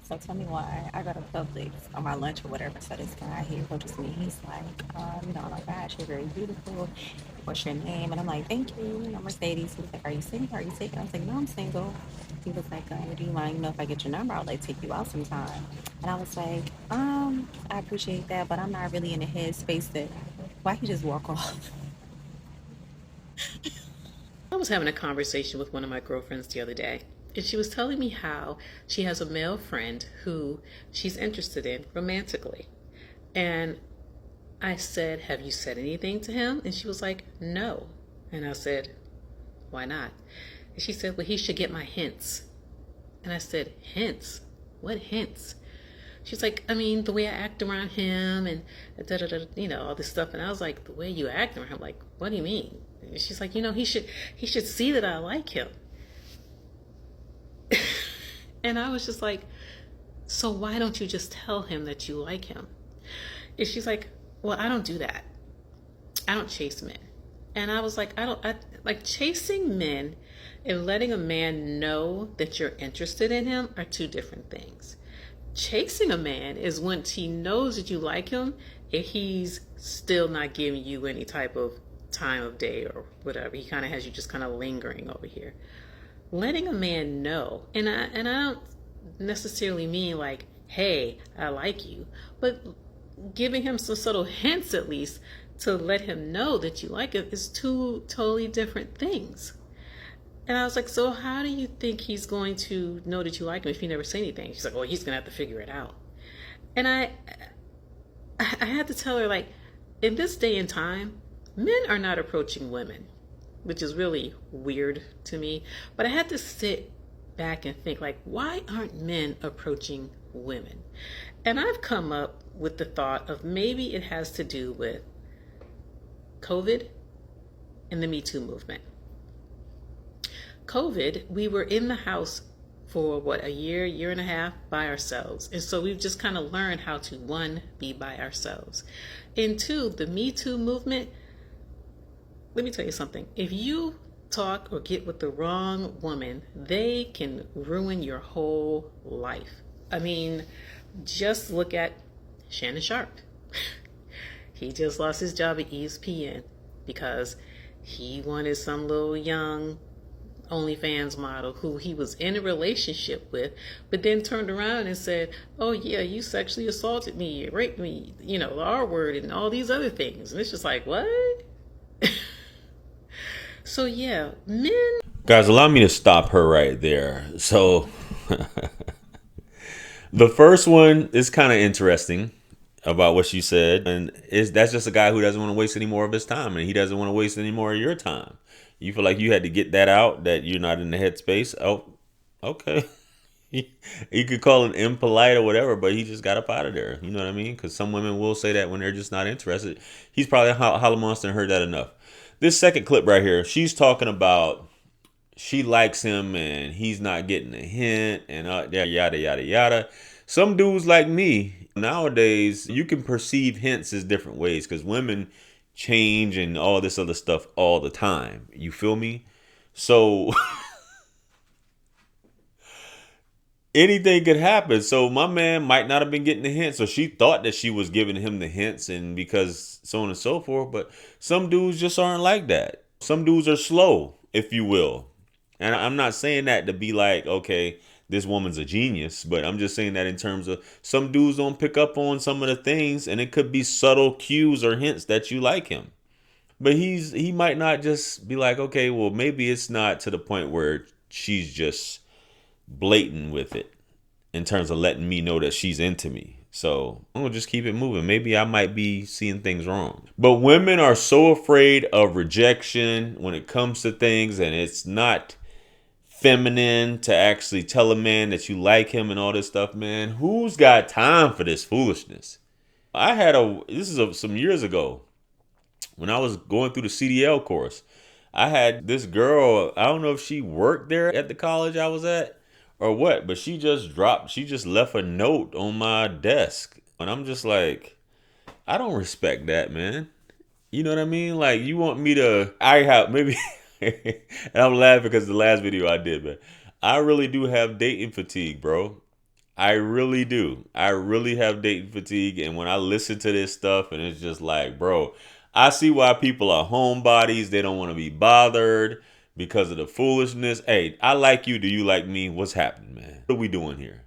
So tell me why I go to Publix on my lunch or whatever. So this guy he approaches me. He's like, oh my gosh, you're very beautiful. What's your name? And I'm like, thank you. Mercedes. He was like, are you single? Are you taken? I was like, no, I'm single. He was like, do you mind, if I get your number, I'll like take you out sometime. And I was like, I appreciate that, but I'm not really in the headspace that why he just walk off. I was having a conversation with one of my girlfriends the other day, and she was telling me how she has a male friend who she's interested in romantically. And I said, have you said anything to him? And she was like, no. And I said, why not? And she said, well, he should get my hints. And I said, hints? What hints? She's like, I mean, the way I act around him and all this stuff. And I was like, the way you act around him, like, what do you mean? And she's like, he should see that I like him. And I was just like, so why don't you just tell him that you like him? And she's like, well, I don't do that. I don't chase men. And I was like, I like chasing men and letting a man know that you're interested in him are two different things. Chasing a man is once he knows that you like him and he's still not giving you any type of time of day or whatever. He kind of has you just kind of lingering over here. Letting a man know, and I don't necessarily mean like, hey, I like you, but giving him some subtle hints at least to let him know that you like him is two totally different things. And I was like, so how do you think he's going to know that you like him if you never say anything? She's like, well, he's going to have to figure it out. And I had to tell her, like, in this day and time, men are not approaching women, which is really weird to me. But I had to sit back and think, like, why aren't men approaching women? And I've come up with the thought of maybe it has to do with COVID and the Me Too movement. COVID, we were in the house for what, a year and a half by ourselves. And so we've just kind of learned how to, one, be by ourselves. And two, the Me Too movement, let me tell you something. If you talk or get with the wrong woman, they can ruin your whole life. I mean, just look at Shannon Sharp. He just lost his job at ESPN because he wanted some little young OnlyFans model who he was in a relationship with, but then turned around and said, oh yeah, you sexually assaulted me, you raped me, the R word and all these other things. And it's just like, what? So yeah, men. Guys, allow me to stop her right there. So the first one is kind of interesting about what she said, and that's just a guy who doesn't want to waste any more of his time, and he doesn't want to waste any more of your time. You feel like you had to get that out, that you're not in the headspace. Oh, okay. You could call it impolite or whatever, but he just got up out of there. You know what I mean? Because some women will say that when they're just not interested. He's probably a holla monster and heard that enough. This second clip right here, she's talking about she likes him and he's not getting a hint and yada yada yada. Some dudes like me nowadays, you can perceive hints as different ways because women change and all this other stuff all the time. You feel me? So anything could happen. So my man might not have been getting the hints, so she thought that she was giving him the hints, and because so on and so forth. But some dudes just aren't like that. Some dudes are slow, if you will. And I'm not saying that to be like, okay, this woman's a genius, but I'm just saying that in terms of some dudes don't pick up on some of the things, and it could be subtle cues or hints that you like him. But he might not just be like, okay, well, maybe it's not to the point where she's just blatant with it in terms of letting me know that she's into me. So I'm gonna just keep it moving. Maybe I might be seeing things wrong. But women are so afraid of rejection when it comes to things, and it's not feminine to actually tell a man that you like him and all this stuff, man. Who's got time for this foolishness? This is some years ago when I was going through the CDL course. I had this girl, I don't know if she worked there at the college I was at or what, but she just left a note on my desk. And I'm just like, I don't respect that, man. You know what I mean? Like, you want me to, I have maybe, and I'm laughing because the last video I did, but I really do have dating fatigue, bro. I really do. I really have dating fatigue. And when I listen to this stuff, and it's just like, bro, I see why people are homebodies. They don't want to be bothered because of the foolishness. Hey, I like you. Do you like me? What's happening, man? What are we doing here?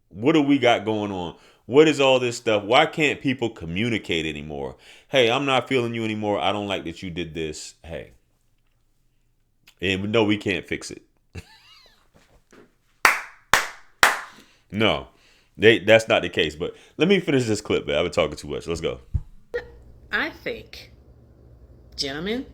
What do we got going on? What is all this stuff? Why can't people communicate anymore? Hey, I'm not feeling you anymore. I don't like that you did this. Hey. And no, we can't fix it. No, that's not the case. But let me finish this clip, man. I've been talking too much. Let's go. I think, gentlemen,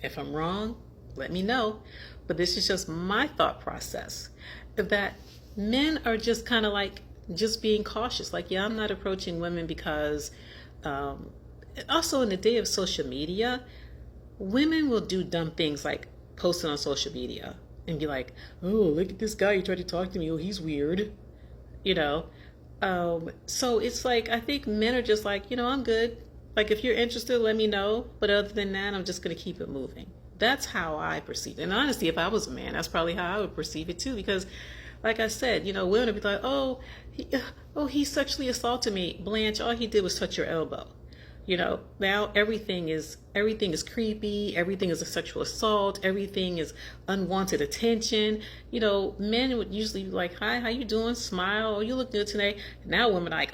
if I'm wrong, let me know. But this is just my thought process, that men are just kind of like just being cautious. Like, yeah, I'm not approaching women because also in the day of social media, women will do dumb things like posting on social media and be like, oh, look at this guy. He tried to talk to me. Oh, he's weird. You know? So it's like, I think men are just like, I'm good. Like, if you're interested, let me know. But other than that, I'm just going to keep it moving. That's how I perceive it. And honestly, if I was a man, that's probably how I would perceive it too. Because, like I said, women would be like, he sexually assaulted me. Blanche, all he did was touch your elbow. Now everything is creepy. Everything is a sexual assault. Everything is unwanted attention. Men would usually be like, hi, how you doing? Smile. Oh, you look good today. Now women are like,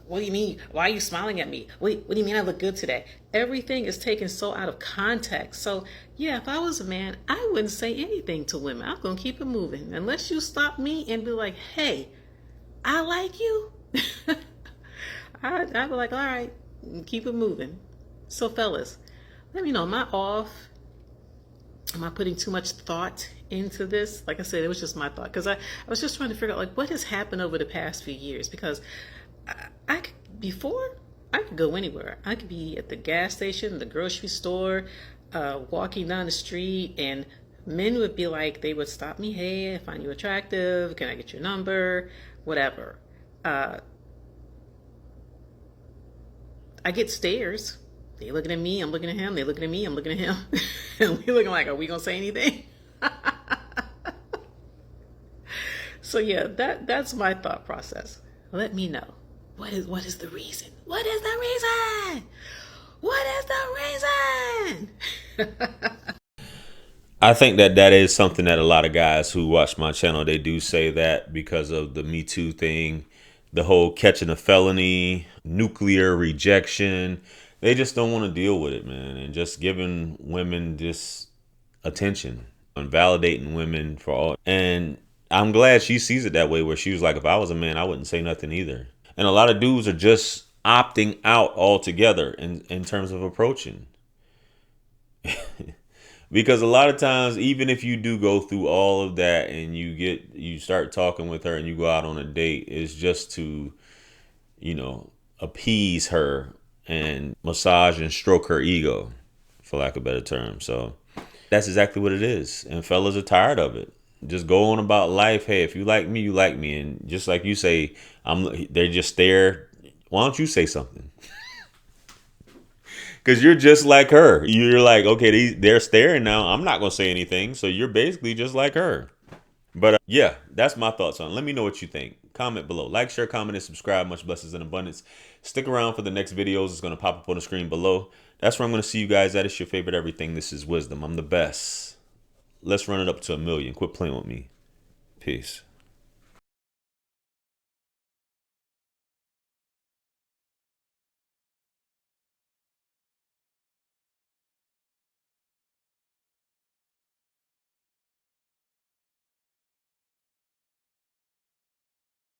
what do you mean? Why are you smiling at me? Wait, what do you mean I look good today? Everything is taken so out of context. So yeah, if I was a man, I wouldn't say anything to women. I'm going to keep it moving. Unless you stop me and be like, hey, I like you. I'd be like, all right, keep it moving. So fellas, let me know, am I off? Am I putting too much thought into this? Like I said, it was just my thought. Because I was just trying to figure out, like, what has happened over the past few years? Because before, I could go anywhere. I could be at the gas station, the grocery store, walking down the street, and men would be like, they would stop me. Hey, I find you attractive. Can I get your number? Whatever. I get stares. They looking at me, I'm looking at him. They looking at me, I'm looking at him. And we looking like, are we gonna say anything? So yeah, that's my thought process. Let me know. What is the reason? What is the reason? What is the reason? I think that is something that a lot of guys who watch my channel, they do say that because of the Me Too thing, the whole catching a felony, nuclear rejection. They just don't want to deal with it, man. And just giving women this attention and validating women for all. And I'm glad she sees it that way, where she was like, if I was a man, I wouldn't say nothing either. And a lot of dudes are just opting out altogether in terms of approaching. Because a lot of times, even if you do go through all of that and you start talking with her and you go out on a date, it's just to, appease her and massage and stroke her ego, for lack of a better term. So that's exactly what it is. And fellas are tired of it. Just go on about life. Hey, if you like me, you like me. And just like you say, they just stare. Why don't you say something? Because you're just like her. You're like, okay, they're staring now. I'm not going to say anything. So you're basically just like her. But yeah, that's my thoughts on it. Let me know what you think. Comment below. Like, share, comment, and subscribe. Much blessings and abundance. Stick around for the next videos. It's going to pop up on the screen below. That's where I'm going to see you guys at. It's your favorite everything. This is Wisdom. I'm the best. Let's run it up to 1 million. Quit playing with me. Peace.